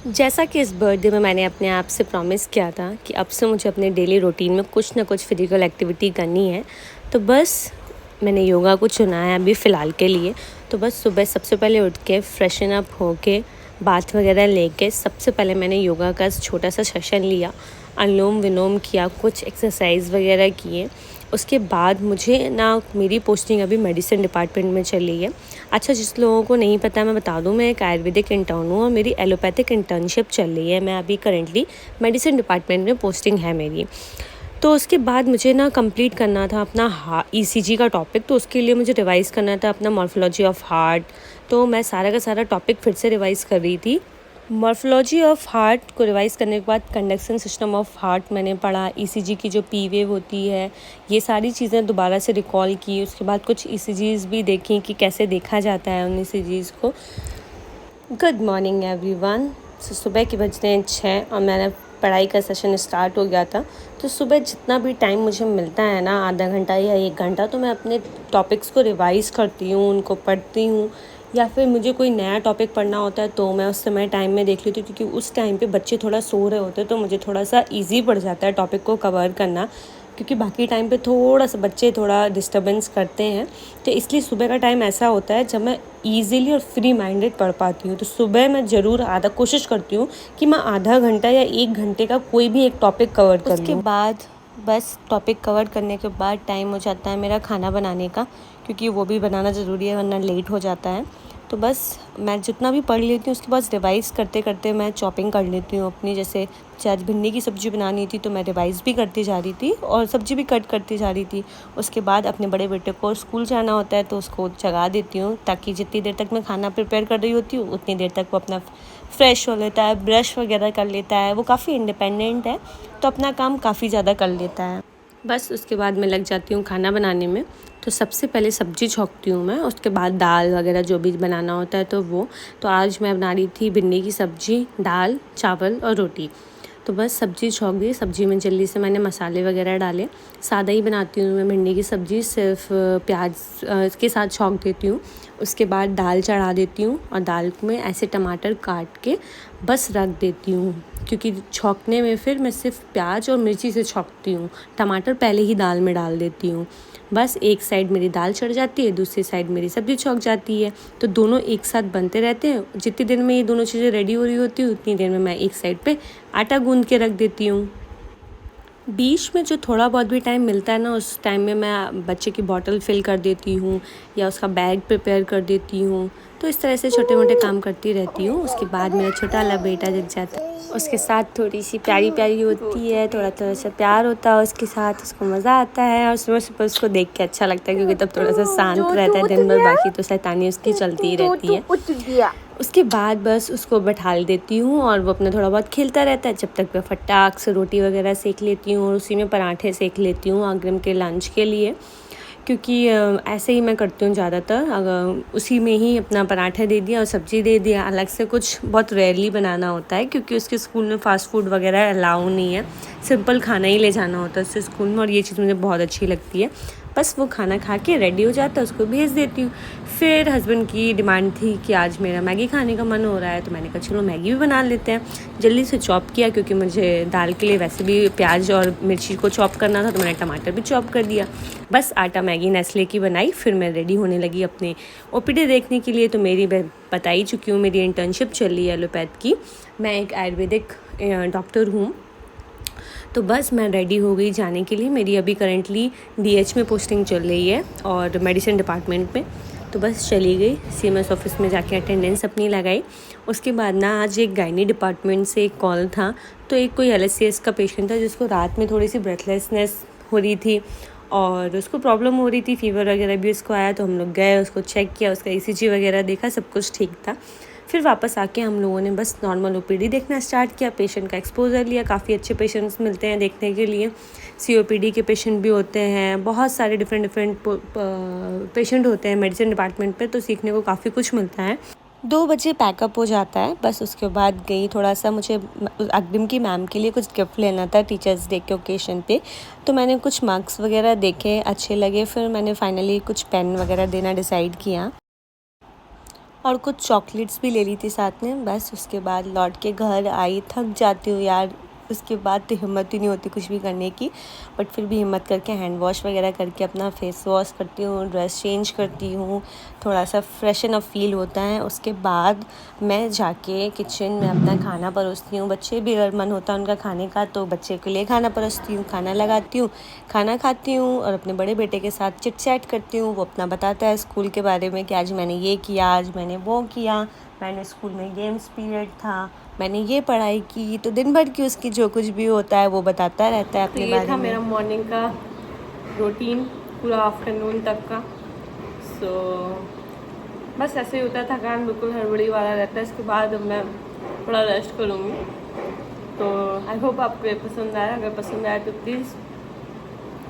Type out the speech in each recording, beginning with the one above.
जैसा कि इस बर्थडे में मैंने अपने आप से प्रॉमिस किया था कि अब से मुझे अपने डेली रूटीन में कुछ ना कुछ फिजिकल एक्टिविटी करनी है, तो बस मैंने योगा को चुना है अभी फ़िलहाल के लिए। तो बस सुबह सबसे पहले उठ के फ्रेशन अप होके बाथ वगैरह लेके सबसे पहले मैंने योगा का छोटा सा सेशन लिया, अनुलोम विलोम किया, कुछ एक्सरसाइज वगैरह किए। उसके बाद मुझे ना मेरी पोस्टिंग अभी मेडिसिन डिपार्टमेंट में चली है। अच्छा, जिस लोगों को नहीं पता मैं बता दूं, मैं एक आयुर्वेदिक इंटर्न हूँ और मेरी एलोपैथिक इंटर्नशिप चल रही है। मैं अभी करेंटली मेडिसिन डिपार्टमेंट में पोस्टिंग है मेरी। तो उसके बाद मुझे ना कंप्लीट करना था अपना ईसीजी का टॉपिक, तो उसके लिए मुझे रिवाइज़ करना था अपना मॉर्फोलॉजी ऑफ हार्ट। तो मैं सारा का सारा टॉपिक फिर से रिवाइज़ कर रही थी। मॉर्फोलॉजी ऑफ हार्ट को रिवाइज़ करने के बाद कंडक्शन सिस्टम ऑफ हार्ट मैंने पढ़ा, ईसीजी की जो पी वेव होती है, ये सारी चीज़ें दोबारा से रिकॉल की। उसके बाद कुछ ईसीजीज़ भी देखी कि कैसे देखा जाता है उन ईसीजीज़ को। Good morning everyone. सुबह के बज रहे हैं 6 और मैंने पढ़ाई का सेशन स्टार्ट हो गया था। तो सुबह जितना भी टाइम मुझे मिलता है ना, आधा घंटा या 1 घंटा, तो मैं अपने टॉपिक्स को रिवाइज़ करती हूँ, उनको पढ़ती हूँ। या फिर मुझे कोई नया टॉपिक पढ़ना होता है तो मैं उस समय टाइम में देख लेती हूँ, क्योंकि उस टाइम पे बच्चे थोड़ा सो रहे होते हैं, तो मुझे थोड़ा सा ईजी पड़ जाता है टॉपिक को कवर करना, क्योंकि बाकी टाइम पे थोड़ा सा बच्चे थोड़ा डिस्टर्बेंस करते हैं। तो इसलिए सुबह का टाइम ऐसा होता है जब मैं ईज़िली और फ्री माइंडेड पढ़ पाती हूँ। तो सुबह मैं ज़रूर कोशिश करती हूँ कि मैं आधा घंटा या 1 घंटे का कोई भी एक टॉपिक कवर कर लूँ। उसके बाद बस टॉपिक कवर करने के बाद टाइम हो जाता है मेरा खाना बनाने का, क्योंकि वो भी बनाना ज़रूरी है वरना लेट हो जाता है। तो बस मैं जितना भी पढ़ लेती हूँ उसके बाद रिवाइज़ करते करते मैं चॉपिंग कर लेती हूँ अपनी। जैसे आज भिंडी की सब्ज़ी बनानी थी तो मैं रिवाइज़ भी करती जा रही थी और सब्ज़ी भी कट करती जा रही थी। उसके बाद अपने बड़े बेटे को स्कूल जाना होता है तो उसको जगा देती हूँ, ताकि जितनी देर तक मैं खाना प्रिपेयर कर रही होती हूँ उतनी देर तक वो अपना फ्रेश हो लेता है, ब्रश वगैरह कर लेता है। वो काफ़ी इंडिपेंडेंट है तो अपना काम काफ़ी ज़्यादा कर लेता है। बस उसके बाद मैं लग जाती हूँ खाना बनाने में। तो सबसे पहले सब्ज़ी छौंकती हूँ मैं, उसके बाद दाल वगैरह जो भी बनाना होता है तो वो। तो आज मैं बना रही थी भिंडी की सब्ज़ी, दाल, चावल और रोटी। तो बस सब्ज़ी छौंक गई। सब्ज़ी में जल्दी से मैंने मसाले वगैरह डाले। सादा ही बनाती हूँ मैं भिंडी की सब्ज़ी, सिर्फ प्याज के साथ छौंक देती हूँ। उसके बाद दाल चढ़ा देती हूँ और दाल में ऐसे टमाटर काट के बस रख देती हूँ, क्योंकि छौंकने में फिर मैं सिर्फ प्याज और मिर्ची से छौंकती हूँ, टमाटर पहले ही दाल में डाल देती हूँ। बस एक साइड मेरी दाल चढ़ जाती है, दूसरी साइड मेरी सब्ज़ी छौंक जाती है, तो दोनों एक साथ बनते रहते हैं। जितनी देर में ये दोनों चीज़ें रेडी हो रही होती हैं उतनी देर में मैं एक साइड पे आटा गूंद के रख देती हूँ। बीच में जो थोड़ा बहुत भी टाइम मिलता है ना, उस टाइम में मैं बच्चे की बॉटल फिल कर देती हूँ या उसका बैग प्रिपेयर कर देती हूँ। तो इस तरह से छोटे मोटे काम करती रहती हूँ। उसके बाद मेरा छोटा वाला बेटा जग जाता है, उसके साथ थोड़ी सी प्यारी प्यारी होती है, थोड़ा थोड़ा सा प्यार होता है उसके साथ, उसको मज़ा आता है और सुबह सुबह उसको देख के अच्छा लगता है, क्योंकि तब थोड़ा सा शांत रहता है दिन भर, बाकी तो शैतानी उसकी चलती ही रहती है। उसके बाद बस उसको बैठाल देती हूँ और वो अपना थोड़ा बहुत खेलता रहता है, जब तक मैं फटाक से रोटी वगैरह सेक लेती हूँ और उसी में पराठे सेक लेती हूँ अग्रिम के लंच के लिए। क्योंकि ऐसे ही मैं करती हूँ ज़्यादातर, अगर उसी में ही अपना पराठा दे दिया और सब्ज़ी दे दिया। अलग से कुछ बहुत रेयरली बनाना होता है, क्योंकि उसके स्कूल में फ़ास्ट फूड वगैरह अलाउ नहीं है, सिंपल खाना ही ले जाना होता है उससे स्कूल में, और ये चीज़ मुझे बहुत अच्छी लगती है। बस वो खाना खा के रेडी हो जाता है, उसको भेज देती हूँ। फिर हस्बैंड की डिमांड थी कि आज मेरा मैगी खाने का मन हो रहा है, तो मैंने कहा चलो मैगी भी बना लेते हैं। जल्दी से चॉप किया, क्योंकि मुझे दाल के लिए वैसे भी प्याज और मिर्ची को चॉप करना था, तो मैंने टमाटर भी चॉप कर दिया। बस आटा मैगी नेस्ले की बनाई, फिर मैं रेडी होने लगी अपने ओपीडी देखने के लिए। तो मेरी बता ही चुकी हूँ, मेरी इंटर्नशिप चल रही है एलोपैथ की, मैं एक आयुर्वेदिक डॉक्टर हूँ। तो बस मैं रेडी हो गई जाने के लिए। मेरी अभी करंटली डीएच में पोस्टिंग चल रही है और मेडिसिन डिपार्टमेंट में। तो बस चली गई सीएमएस ऑफिस में, जाके अटेंडेंस अपनी लगाई। उसके बाद ना आज एक गायनी डिपार्टमेंट से एक कॉल था। तो एक कोई एलएससीएस का पेशेंट था जिसको रात में थोड़ी सी ब्रेथलेसनेस हो रही थी और उसको प्रॉब्लम हो रही थी, फीवर वगैरह भी उसको आया। तो हम लोग गए, उसको चेक किया, उसका ईसीजी वगैरह देखा, सब कुछ ठीक था। फिर वापस आके हम लोगों ने बस नॉर्मल ओपीडी देखना स्टार्ट किया, पेशेंट का एक्सपोजर लिया। काफ़ी अच्छे पेशेंट्स मिलते हैं देखने के लिए, सीओपीडी के पेशेंट भी होते हैं, बहुत सारे डिफरेंट पेशेंट होते हैं मेडिसिन डिपार्टमेंट पे, तो सीखने को काफ़ी कुछ मिलता है। 2 बजे पैकअप हो जाता है। बस उसके बाद गई, थोड़ा सा मुझे अग्रिम की मैम के लिए कुछ गिफ्ट लेना था टीचर्स डे के ओकेशन पे। तो मैंने कुछ मग्स वगैरह देखे, अच्छे लगे, फिर मैंने फाइनली कुछ पेन वगैरह देना डिसाइड किया। और कुछ चॉकलेट्स भी ले ली थी साथ में। बस उसके बाद लौट के घर आई, थक जाती हूँ यार, उसके बाद तो हिम्मत ही नहीं होती कुछ भी करने की, बट फिर भी हिम्मत करके हैंड वॉश वगैरह करके अपना फेस वॉश करती हूँ, ड्रेस चेंज करती हूँ, थोड़ा सा फ्रेशन अप फील होता है। उसके बाद मैं जाके किचन में अपना खाना परोसती हूँ। बच्चे भी अगर मन होता है उनका खाने का तो बच्चे के लिए खाना परोसती हूँ, खाना लगाती हूँ, खाना खाती हूँ और अपने बड़े बेटे के साथ चिट चैट करती हूँ। वो अपना बताता है स्कूल के बारे में कि आज मैंने ये किया, आज मैंने वो किया, मैंने स्कूल में गेम्स पीरियड था, मैंने ये पढ़ाई की। तो दिन भर की उसकी जो कुछ भी होता है वो बताता रहता है अपने बारे में। तो ये था मेरा मॉर्निंग का रूटीन पूरा आफ्टरनून तक का। सो बस ऐसे ही होता है, थकान बिल्कुल हड़बड़ी वाला रहता है। इसके बाद अब मैं थोड़ा रेस्ट करूँगी। तो आई होप आपको ये पसंद आया। अगर पसंद आया तो प्लीज़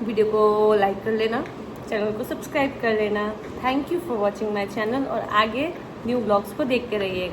वीडियो को लाइक कर लेना, चैनल को सब्सक्राइब कर लेना। Thank you for watching my channel और आगे न्यू ब्लॉग्स को देखते रहिएगा।